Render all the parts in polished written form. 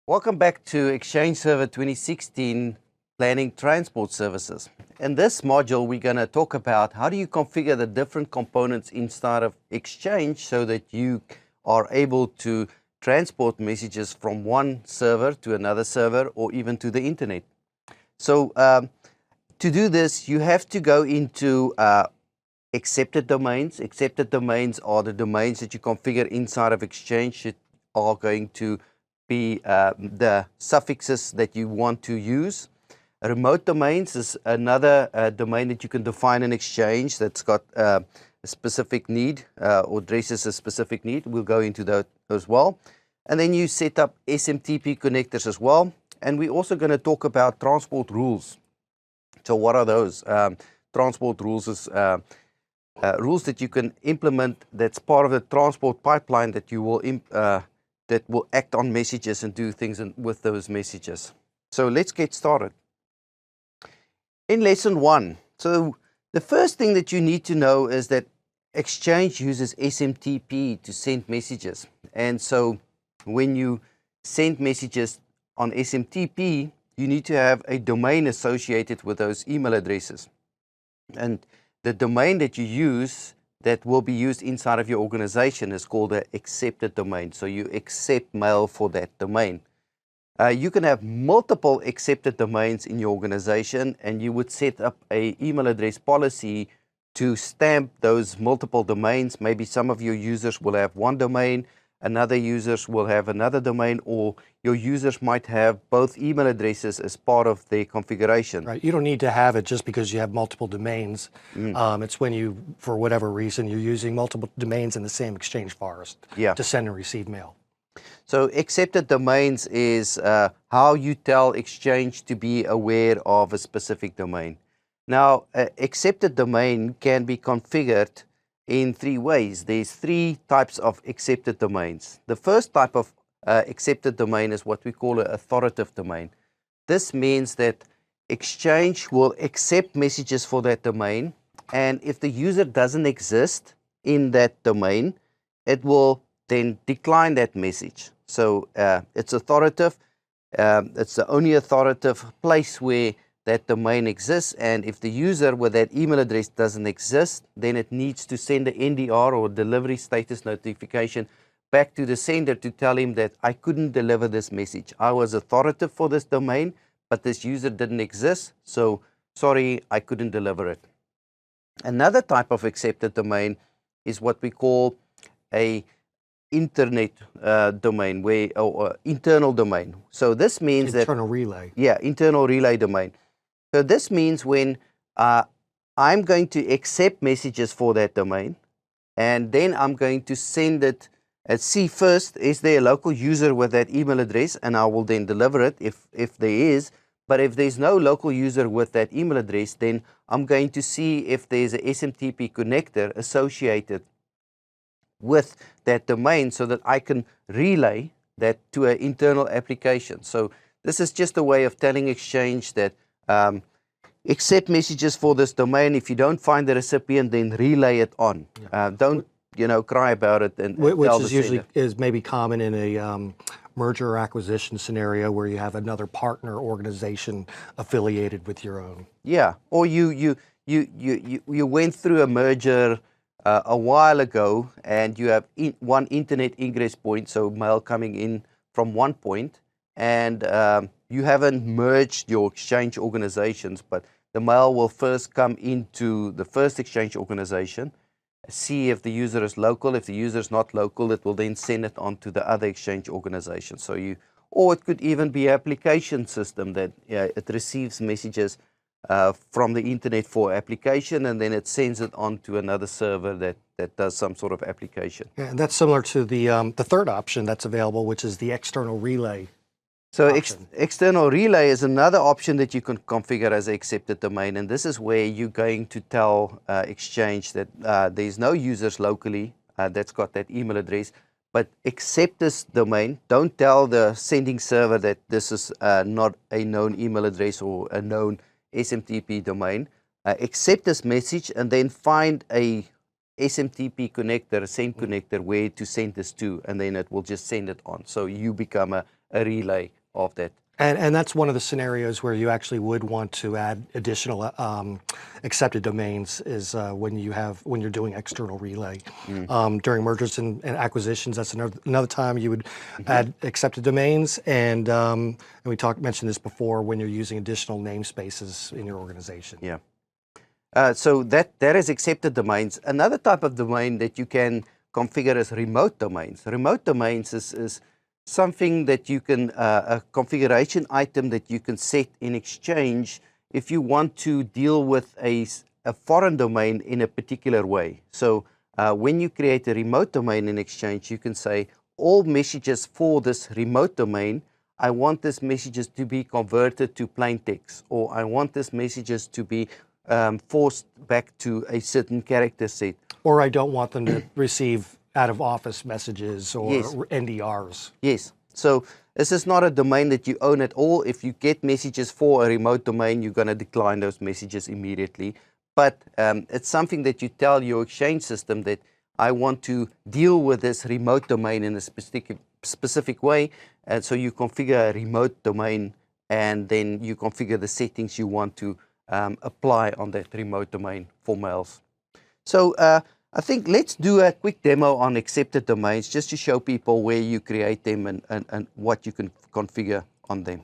Welcome back to Exchange Server 2016 Planning Transport Services. In this module, we're going to talk about how do you configure the different components inside of Exchange so that you are able to transport messages from one server to another server or even to the internet. So to do this, you have to go into accepted domains. Accepted domains are the domains that you configure inside of Exchange that are going to be the suffixes that you want to use. Remote domains is another domain that you can define in Exchange that's got a specific need or addresses a specific need. We'll go into that as well. And then you set up SMTP connectors as well. And we're also going to talk about transport rules. So what are those? Transport rules is rules that you can implement that's part of the transport pipeline that you will that will act on messages and do things with those messages. So let's get started. In lesson 1, so the first thing that you need to know is that Exchange uses SMTP to send messages. And so when you send messages on SMTP, you need to have a domain associated with those email addresses. And the domain that you use that will be used inside of your organization is called an accepted domain. So you accept mail for that domain. You can have multiple accepted domains in your organization, and you would set up an email address policy to stamp those multiple domains. Maybe some of your users will have one domain, another users will have another domain, or your users might have both email addresses as part of their configuration. Right. You don't need to have it just because you have multiple domains. It's when you, for whatever reason, you're using multiple domains in the same Exchange forest to send and receive mail. So accepted domains is how you tell Exchange to be aware of a specific domain. Now, accepted domain can be configured in 3 ways. There's 3 types of accepted domains. The first type of accepted domain is what we call an authoritative domain. This means that Exchange will accept messages for that domain, and if the user doesn't exist in that domain, it will then decline that message. So it's authoritative. It's the only authoritative place where that domain exists, and if the user with that email address doesn't exist, then it needs to send an NDR or delivery status notification back to the sender to tell him that I couldn't deliver this message. I was authoritative for this domain, but this user didn't exist, so sorry, I couldn't deliver it. Another type of accepted domain is what we call a internet domain, or internal domain. So this means internal relay. Yeah, internal relay domain. So this means when I'm going to accept messages for that domain, and then I'm going to send it and see first, is there a local user with that email address, and I will then deliver it if there is. But if there's no local user with that email address, then I'm going to see if there's a SMTP connector associated with that domain so that I can relay that to an internal application. So this is just a way of telling Exchange that accept messages for this domain. If you don't find the recipient, then relay it on. Don't cry about it. Which is usually maybe common in a merger or acquisition scenario where you have another partner organization affiliated with your own. Yeah, or you went through a merger a while ago, and you have one internet ingress point, so mail coming in from one point, and you haven't merged your Exchange organizations, but the mail will first come into the first Exchange organization, see if the user is local. If the user is not local, it will then send it on to the other Exchange organization. So or it could even be an application system that it receives messages from the internet for application, and then it sends it on to another server that does some sort of application. Yeah, and that's similar to the third option that's available, which is the external relay. So external relay is another option that you can configure as an accepted domain, and this is where you're going to tell Exchange that there's no users locally that's got that email address, but accept this domain. Don't tell the sending server that this is not a known email address or a known SMTP domain. Accept this message and then find a SMTP connector, a send connector, where to send this to, and then it will just send it on. So you become a relay of that. And that's one of the scenarios where you actually would want to add additional accepted domains is when you're doing external relay. During mergers and acquisitions, that's another time you would add accepted domains, and we mentioned this before when you're using additional namespaces in your organization. Yeah. So that is accepted domains. Another type of domain that you can configure is remote domains. Remote domains is something that you can, a configuration item that you can set in Exchange if you want to deal with a foreign domain in a particular way. So when you create a remote domain in Exchange, you can say all messages for this remote domain, I want these messages to be converted to plain text, or I want these messages to be forced back to a certain character set. Or I don't want them to receive out-of-office messages or Yes. NDRs. Yes. So this is not a domain that you own at all. If you get messages for a remote domain, you're going to decline those messages immediately. But it's something that you tell your Exchange system that I want to deal with this remote domain in a specific way. And so you configure a remote domain, and then you configure the settings you want to apply on that remote domain for mails. So I think let's do a quick demo on accepted domains just to show people where you create them and what you can configure on them.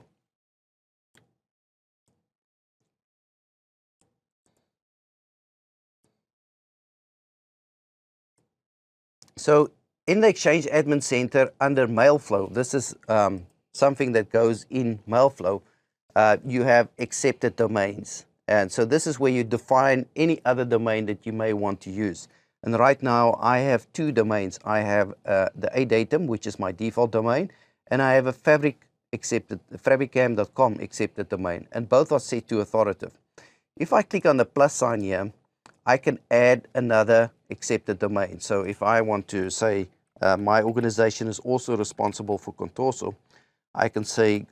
So in the Exchange Admin Center under Mailflow, this is something that goes in Mailflow, you have accepted domains. And so this is where you define any other domain that you may want to use. And right now I have two domains. I have the adatum, which is my default domain, and I have a fabricam.com accepted domain, and both are set to authoritative. If I click on the plus sign here, I can add another accepted domain. So if I want to say my organization is also responsible for Contorso, I can say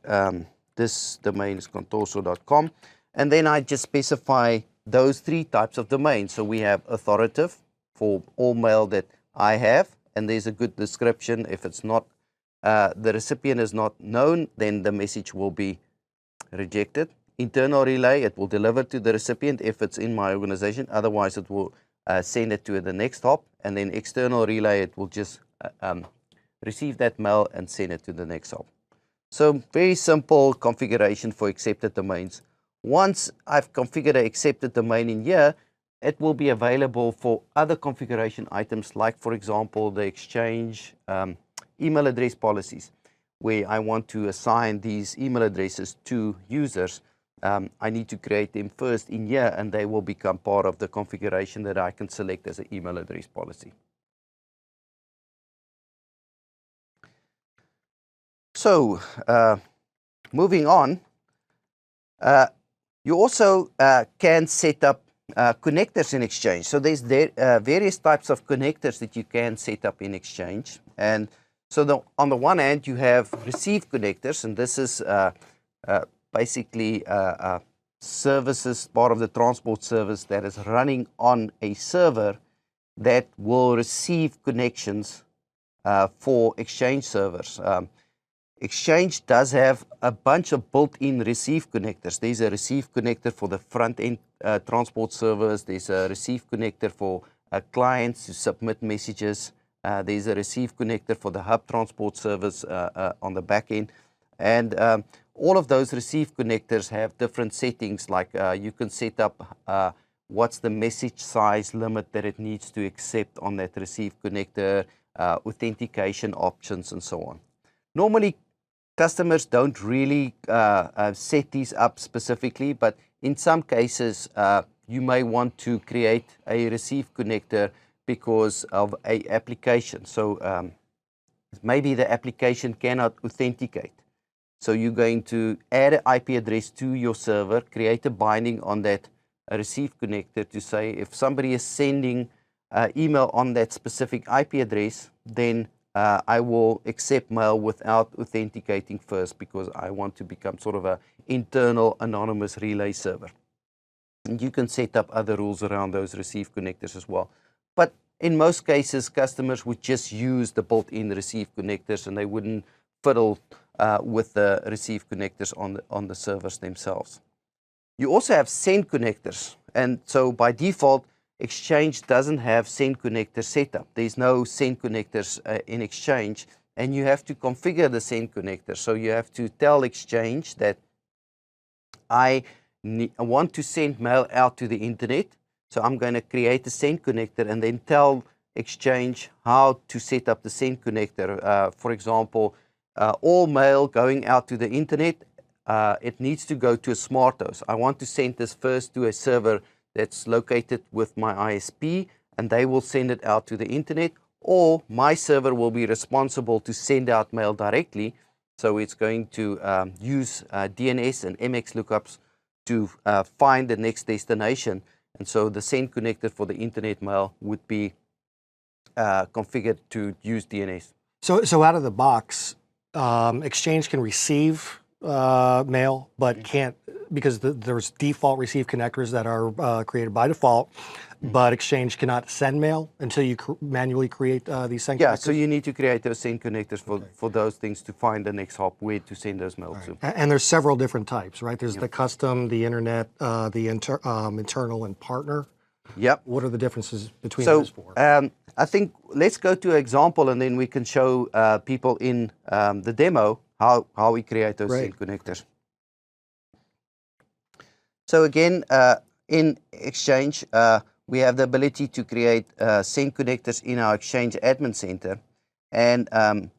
this domain is contorso.com, and then I just specify those three types of domains. So we have authoritative for all mail that I have, and there's a good description. If it's not, the recipient is not known, then the message will be rejected. Internal relay, it will deliver to the recipient if it's in my organization. Otherwise, it will send it to the next hop. And then external relay, it will just receive that mail and send it to the next hop. So very simple configuration for accepted domains. Once I've configured an accepted domain in here, it will be available for other configuration items, like, for example, the Exchange email address policies, where I want to assign these email addresses to users. I need to create them first in here, and they will become part of the configuration that I can select as an email address policy. So, moving on, you also can set up connectors in Exchange. So there's various types of connectors that you can set up in Exchange. And so on the one hand, you have receive connectors, and this is basically services, part of the transport service that is running on a server that will receive connections for Exchange servers. Exchange does have a bunch of built-in receive connectors. There's a receive connector for the front-end transport servers. There's a receive connector for clients to submit messages. There's a receive connector for the hub transport service on the back end. And all of those receive connectors have different settings, like you can set up what's the message size limit that it needs to accept on that receive connector, authentication options, and so on. Normally, customers don't really set these up specifically, but in some cases, you may want to create a receive connector because of an application. So maybe the application cannot authenticate. So you're going to add an IP address to your server, create a binding on that receive connector to say if somebody is sending email on that specific IP address, then I will accept mail without authenticating first, because I want to become sort of an internal anonymous relay server. And you can set up other rules around those receive connectors as well. But in most cases, customers would just use the built-in receive connectors, and they wouldn't fiddle with the receive connectors on the servers themselves. You also have send connectors, and so by default, Exchange doesn't have send connector setup. There's no send connectors in Exchange, and you have to configure the send connector. So you have to tell Exchange that I want to send mail out to the internet, so I'm going to create a send connector and then tell Exchange how to set up the send connector. For example, all mail going out to the internet, it needs to go to a SmartOS. I want to send this first to a server that's located with my ISP, and they will send it out to the internet, or my server will be responsible to send out mail directly. So it's going to use DNS and MX lookups to find the next destination. And so the send connector for the internet mail would be configured to use DNS. So out of the box, Exchange can receive mail, but can't, because there's default receive connectors that are created by default, but Exchange cannot send mail until you manually create these send connectors? So you need to create those send connectors for those things to find the next hop where to send those mail to. And there's several different types, right? There's the custom, the internet, the internal, and partner. Yep. What are the differences between those four? I think let's go to an example, and then we can show people in the demo how we create those send connectors. So again, in Exchange, we have the ability to create send connectors in our Exchange Admin Center. And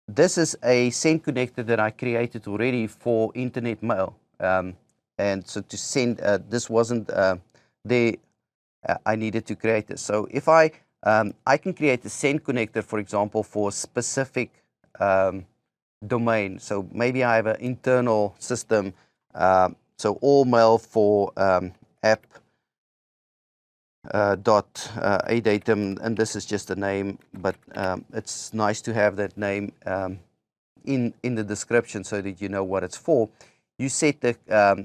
this is a send connector that I created already for internet mail. And so to send, this wasn't there, I needed to create this. So if I can create a send connector, for example, for a specific domain. So maybe I have an internal system, so all mail for app .adatum, and this is just a name, but it's nice to have that name in the description so that you know what it's for. You set the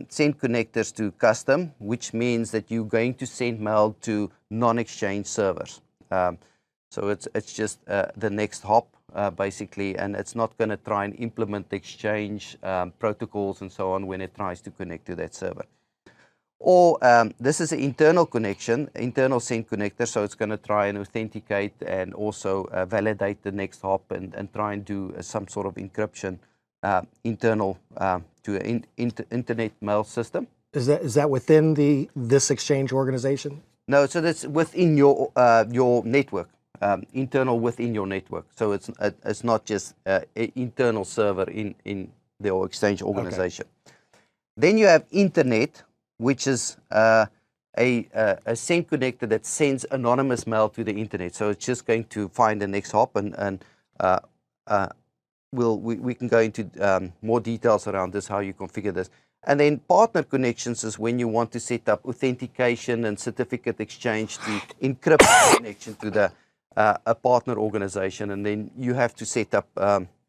send connectors to custom, which means that you're going to send mail to non-Exchange servers. So it's just the next hop, basically, and it's not going to try and implement the Exchange protocols and so on when it tries to connect to that server. Or this is an internal connection, internal send connector, so it's going to try and authenticate and also validate the next hop and try and do some sort of encryption internal to an internet mail system. Is that within this Exchange organization? No, so that's within your network, internal within your network. So it's not just an internal server in the Exchange organization. Okay. Then you have internet, which is a send connector that sends anonymous mail to the internet. So it's just going to find the next hop, and we can go into more details around this, how you configure this. And then partner connections is when you want to set up authentication and certificate exchange to encrypt the connection to a partner organization, and then you have to set up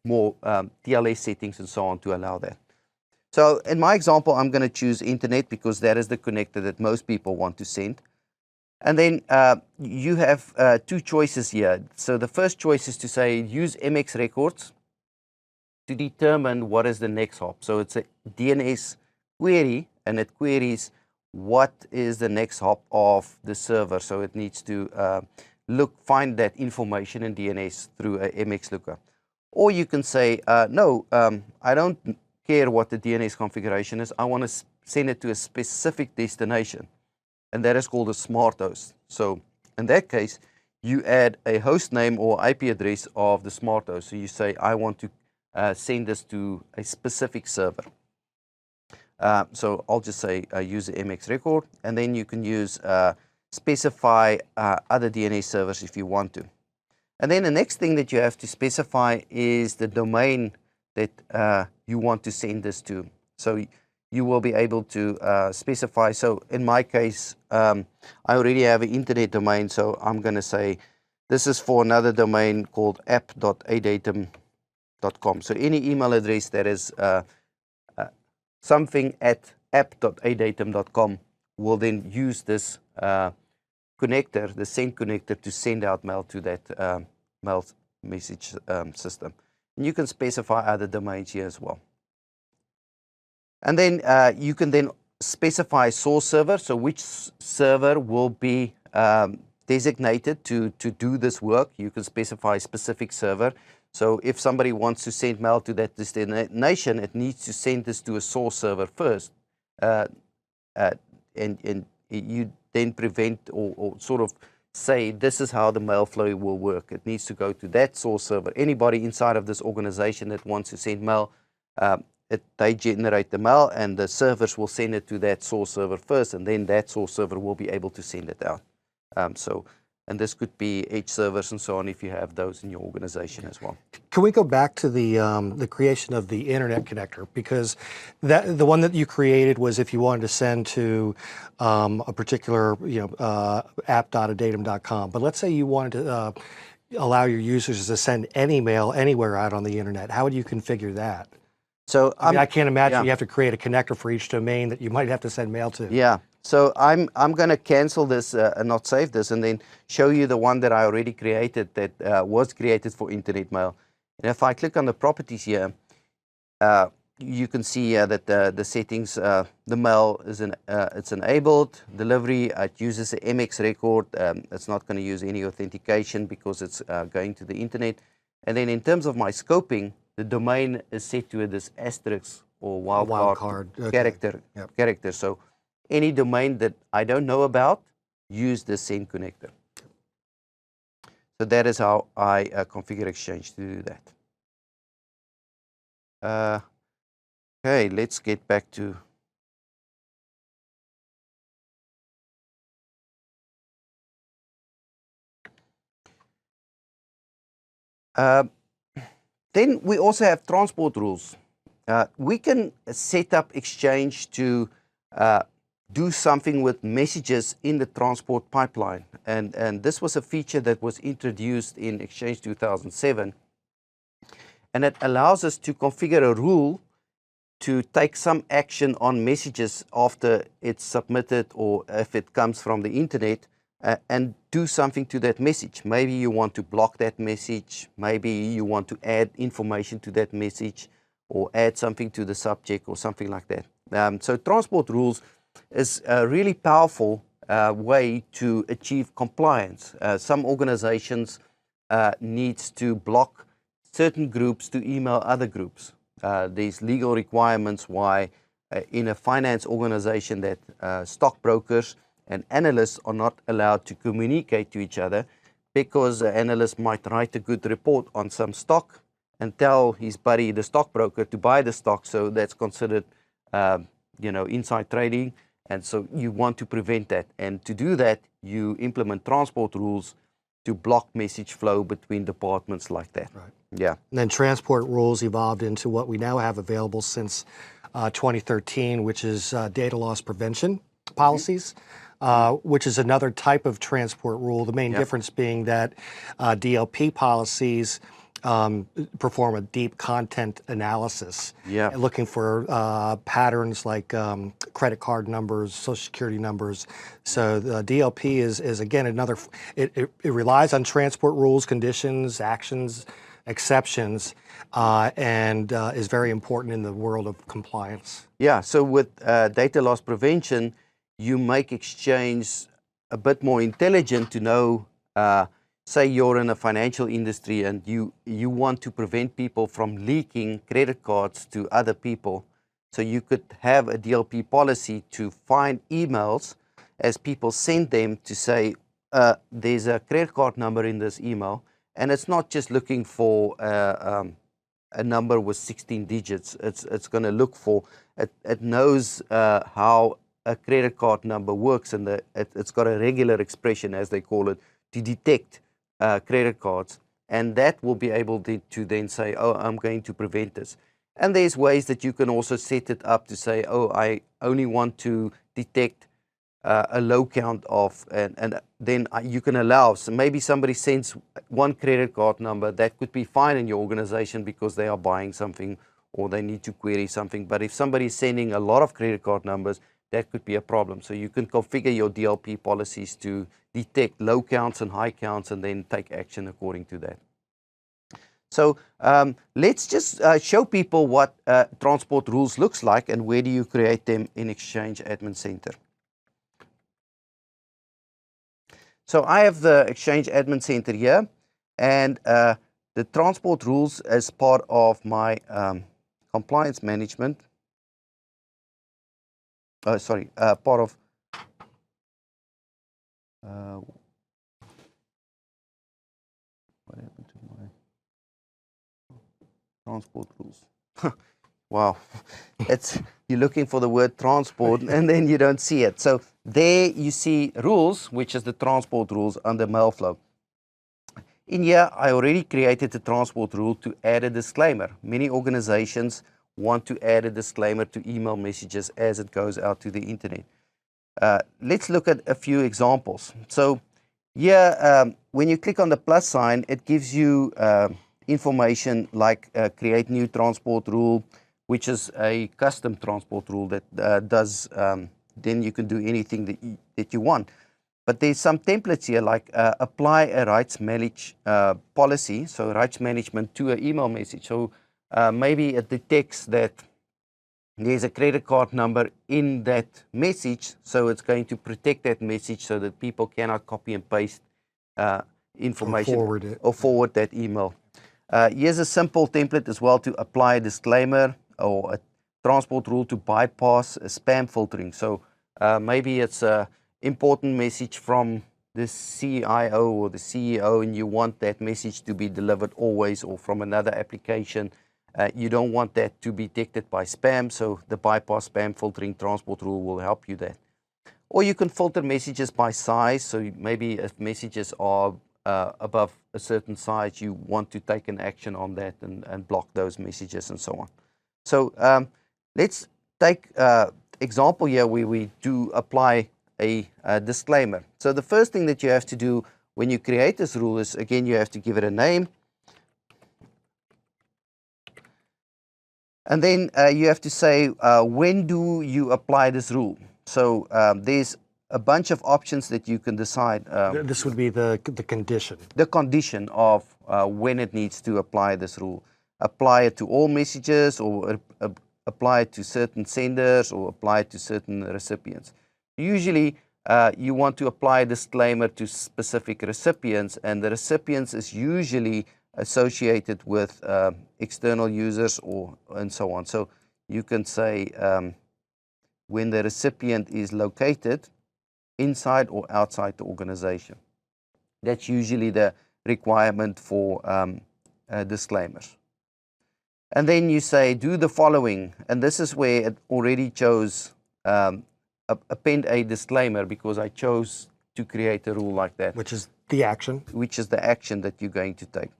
more TLS settings and so on to allow that. So in my example, I'm going to choose internet because that is the connector that most people want to send. And then you have two choices here. So the first choice is to say use MX records to determine what is the next hop. So it's a DNS query, and it queries what is the next hop of the server. So it needs to find that information in DNS through a MX lookup. Or you can say, no, I don't care what the DNS configuration is. I want to send it to a specific destination, and that is called a SmartOS. So in that case, you add a host name or IP address of the SmartOS. So you say, I want to send this to a specific server. So I'll just say use the MX record, and then you can use specify other DNS servers if you want to. And then the next thing that you have to specify is the domain that you want to send this to. So you will be able to specify. So in my case, I already have an internet domain, so I'm going to say this is for another domain called app.adatum.com. So any email address that is something at app.adatum.com will then use this connector, the send connector, to send out mail to that mail message system. And you can specify other domains here as well. And then you can then specify source server, so which server will be designated to do this work. You can specify a specific server. So if somebody wants to send mail to that destination, it needs to send this to a source server first. And you then prevent or sort of say this is how the mail flow will work. It needs to go to that source server. Anybody inside of this organization that wants to send mail, they generate the mail, and the servers will send it to that source server first, and then that source server will be able to send it out. And this could be edge servers and so on if you have those in your organization as well. Can we go back to the creation of the internet connector? Because the one that you created was if you wanted to send to a particular app.adatum.com. But let's say you wanted to allow your users to send any mail anywhere out on the internet. How would you configure that? So I can't imagine you have to create a connector for each domain that you might have to send mail to. Yeah. So I'm going to cancel this and not save this, and then show you the one that I already created that was created for internet mail. And if I click on the properties here, you can see here that the settings, the mail is it's enabled. Delivery, it uses an MX record. It's not going to use any authentication because it's going to the internet. And then in terms of my scoping, the domain is set to this asterisk or wildcard character. So any domain that I don't know about, use the send connector. So that is how I configure Exchange to do that. Okay, let's get back to then we also have transport rules. We can set up Exchange to do something with messages in the transport pipeline. And this was a feature that was introduced in Exchange 2007. And it allows us to configure a rule to take some action on messages after it's submitted or if it comes from the internet, and do something to that message. Maybe you want to block that message. Maybe you want to add information to that message or add something to the subject or something like that. So transport rules is a really powerful way to achieve compliance. Some organizations needs to block certain groups to email other groups. There's legal requirements why in a finance organization that stockbrokers and analysts are not allowed to communicate to each other, because the analyst might write a good report on some stock and tell his buddy, the stockbroker, to buy the stock. So that's considered inside trading. And so you want to prevent that. And to do that, you implement transport rules to block message flow between departments like that. Right. Yeah. And then transport rules evolved into what we now have available since 2013, which is data loss prevention policies, which is another type of transport rule. The main difference being that DLP policies perform a deep content analysis, looking for patterns like credit card numbers, social security numbers. So the DLP is again another, it relies on transport rules, conditions, actions, exceptions, and is very important in the world of compliance. Yeah, so with data loss prevention, you make Exchange a bit more intelligent to know, say you're in a financial industry and you want to prevent people from leaking credit cards to other people. So you could have a DLP policy to find emails as people send them to say, there's a credit card number in this email. And it's not just looking for a number with 16 digits. It's going to look for, it knows how a credit card number works, and it's got a regular expression, as they call it, to detect credit cards. And that will be able to then say, oh, I'm going to prevent this. And there's ways that you can also set it up to say, oh, I only want to detect a low count of, and then you can allow, so maybe somebody sends one credit card number, that could be fine in your organization because they are buying something or they need to query something. But if somebody is sending a lot of credit card numbers, that could be a problem. So you can configure your DLP policies to detect low counts and high counts and then take action according to that. So let's just show people what transport rules looks like and where do you create them in Exchange Admin Center. So I have the Exchange Admin Center here, and the transport rules as part of my compliance management. Part of what happened to my transport rules? Wow, you're looking for the word transport and then you don't see it. So there you see rules, which is the transport rules under Mailflow. In here, I already created a transport rule to add a disclaimer. Many organizations want to add a disclaimer to email messages as it goes out to the internet. Let's look at a few examples. So here, when you click on the plus sign, it gives you information like create new transport rule, which is a custom transport rule that does, then you can do anything that you want. But there's some templates here like apply a rights manage policy, so rights management to an email message. So maybe it detects that there's a credit card number in that message, so it's going to protect that message so that people cannot copy and paste information or forward that email. Here's a simple template as well to apply a disclaimer or a transport rule to bypass spam filtering. So maybe it's an important message from the CIO or the CEO and you want that message to be delivered always, or from another application. You don't want that to be detected by spam, so the bypass spam filtering transport rule will help you there. Or you can filter messages by size, so maybe if messages are above a certain size, you want to take an action on that and block those messages and so on. So let's take example here where we do apply a disclaimer. So the first thing that you have to do when you create this rule is, again, you have to give it a name. And then you have to say, when do you apply this rule? So there's a bunch of options that you can decide. This would be the condition. The condition of when it needs to apply this rule. Apply it to all messages, or apply it to certain senders, or apply it to certain recipients. Usually, you want to apply a disclaimer to specific recipients, and the recipients is usually associated with external users and so on. So you can say when the recipient is located inside or outside the organization. That's usually the requirement for disclaimers. And then you say do the following, and this is where it already chose append a disclaimer, because I chose to create a rule like that. Which is the action. Which is the action that you're going to take.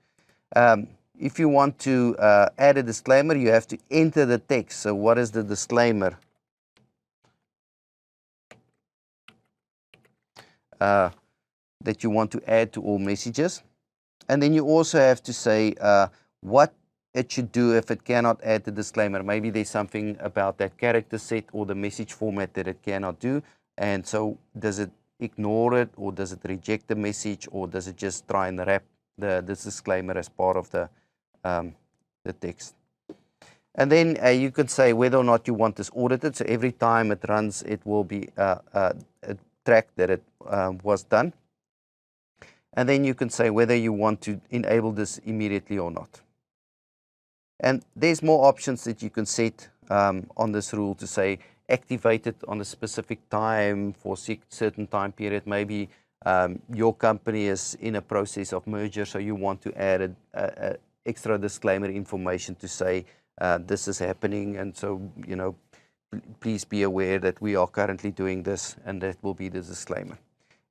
If you want to add a disclaimer, you have to enter the text. So what is the disclaimer? That you want to add to all messages. And then you also have to say what it should do if it cannot add the disclaimer. Maybe there's something about that character set or the message format that it cannot do. And so does it ignore it, or does it reject the message, or does it just try and wrap this disclaimer as part of the text? And then you could say whether or not you want this audited. So every time it runs, it will be tracked that it was done. And then you can say whether you want to enable this immediately or not. And there's more options that you can set on this rule to say activate it on a specific time for a certain time period. Maybe your company is in a process of merger, so you want to add a extra disclaimer information to say this is happening, and so, you know, please be aware that we are currently doing this, and that will be the disclaimer.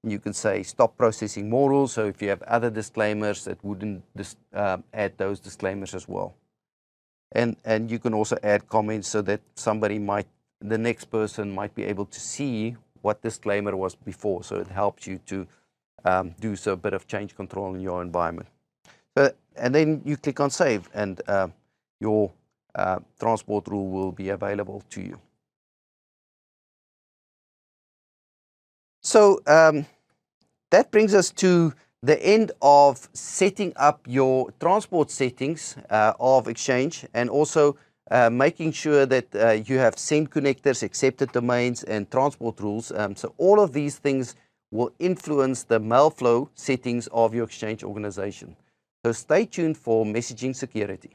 And you can say stop processing more rules, so if you have other disclaimers, that wouldn't add those disclaimers as well. And you can also add comments so that the next person might be able to see what disclaimer was before, so it helps you to do a bit of change control in your environment. So, and then you click on save, and your transport rule will be available to you. So that brings us to the end of setting up your transport settings of Exchange, and also making sure that you have send connectors, accepted domains, and transport rules. So all of these things will influence the mail flow settings of your Exchange organization. So stay tuned for messaging security.